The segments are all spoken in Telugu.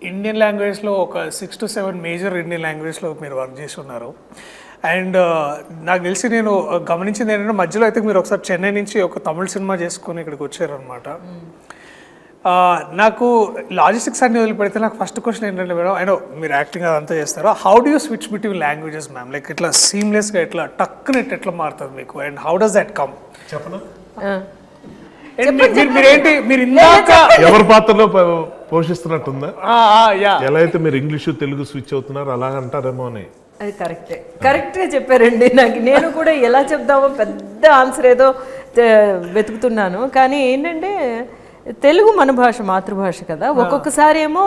ఇండియన్ లాంగ్వేజ్లో ఒక 6 to 7 మేజర్ ఇండియన్ లాంగ్వేజ్లో మీరు వర్క్ చేసి ఉన్నారు. అండ్ నాకు తెలిసి నేను గమనించింది ఏంటంటే మధ్యలో అయితే మీరు ఒకసారి చెన్నై నుంచి ఒక తమిళ సినిమా చేసుకొని ఇక్కడికి వచ్చారనమాట. నాకు లాజిస్టిక్స్ అన్ని వదిలిపెడితే నాకు ఫస్ట్ క్వశ్చన్ ఏంటంటే మేడం, అయినా మీరు యాక్టింగ్ అదంతా చేస్తారో, how do you switch between languages ma'am? Like ఇట్లా సీమ్లెస్గా ఎట్లా టక్కునెట్ ఎట్లా మారుతుంది మీకు, and how does that come? చెప్పనా? మీరేంటి మీరు ఇందాక ఎవరి పాత్రలో పోషిస్తున్నట్టుందా? ఎలా అయితే మీరు ఇంగ్లీషు తెలుగు స్విచ్ అవుతున్నారు అలాగంటారేమో అని. అది కరెక్ట్గా చెప్పారండి. నేను కూడా ఎలా చెప్దామో పెద్ద ఆన్సర్ ఏదో వెతుకుతున్నాను. కానీ ఏంటంటే తెలుగు మన భాష, మాతృభాష కదా. ఒక్కొక్కసారి ఏమో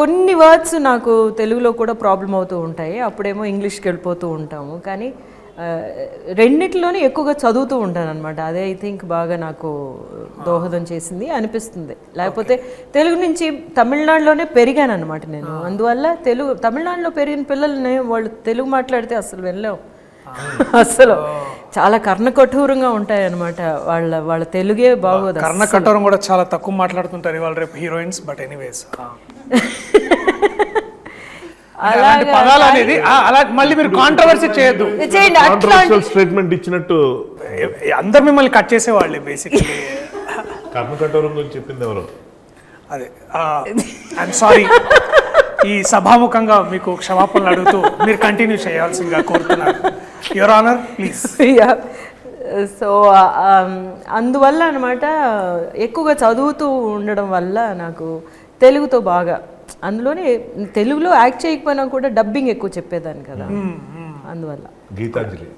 కొన్ని వర్డ్స్ నాకు తెలుగులో కూడా ప్రాబ్లం అవుతూ ఉంటాయి, అప్పుడేమో ఇంగ్లీష్కి వెళ్ళిపోతూ ఉంటాము. కానీ రెండిట్లోనే ఎక్కువగా చదువుతూ ఉంటాను అనమాట. అదే ఐ థింక్ బాగా నాకు దోహదం చేసింది అనిపిస్తుంది. లేకపోతే తెలుగు నుంచి తమిళనాడులోనే పెరిగాను అనమాట నేను. అందువల్ల తమిళనాడులో పెరిగిన పిల్లల్ని వాళ్ళు తెలుగు మాట్లాడితే అసలు వెళ్ళలేవు. అసలు చాలా కర్ణకఠోరంగా ఉంటాయి అనమాట. వాళ్ళ తెలుగే బాగోదు. కర్ణకఠోరం కూడా చాలా తక్కువ మాట్లాడుతుంటారు ఇవాళ రేపు హీరోయిన్స్. బట్ ఎనీవేస్ పదాలు అనేది అలా మళ్ళీ మీరు కాంట్రవర్సీ చేయొద్దు. స్టేట్మెంట్ ఇచ్చినట్టు అందరు మిమ్మల్ని కట్ చేసేవాళ్ళే బేసిక్లీ. కర్ణకఠోరం గురించి చెప్పింది ఎవరు? అదే ఐఎమ్ సారీ. ఈ సభాముఖంగా మీకు క్షమాపణలు అడుగుతూ మీరు కంటిన్యూ చేయాల్సిందిగా కోరుతున్నాను. Your honour please. సో అందువల్ల అనమాట ఎక్కువగా చదువుతూ ఉండడం వల్ల నాకు తెలుగుతో బాగా, అందులోనే తెలుగులో యాక్ట్ చేయకపోయినా కూడా డబ్బింగ్ ఎక్కువ చెప్పేదాన్ని కదా, అందువల్ల. గీతాంజలి